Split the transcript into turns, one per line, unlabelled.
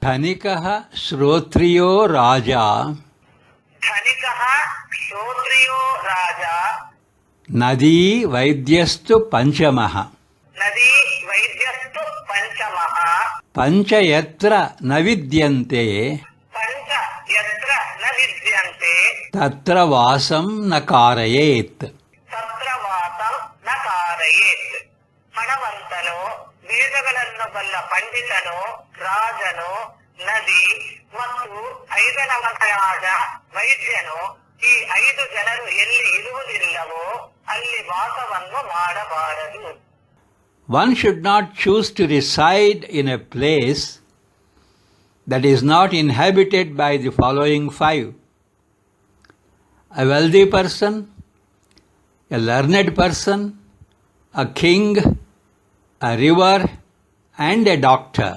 ధనికః శ్రోత్రియో రాజా
ధనికః శ్రోత్రియో రాజా
నదీ వైద్యస్తు పంచమః
నదీ వైద్యస్తు పంచమః
పంచ యత్ర న విద్యంతే
పంచ యత్ర న విద్యంతే
తత్ర వాసం న కారయేత్.
ತತ್ರ ವಾಸಂ ನ ಕಾರಯೇತ್. ಹಣವಂತನು, ವೇದಗಳನ್ನು ಬಲ್ಲ ಪಂಡಿತನು, ರಾಜನು, ನದಿ ಮತ್ತು ಐದನವನಾದ ವೈದ್ಯನು ಈ 5 ಜನರು ಎಲ್ಲಿ ಇರುವುದಿಲ್ಲವೋ ಅಲ್ಲಿ ವಾಸವನ್ನು ಮಾಡಬಾರದು.
One should not choose to reside in a place that is not inhabited by the following 5: a wealthy person, a learned person, a king, a river, and a doctor.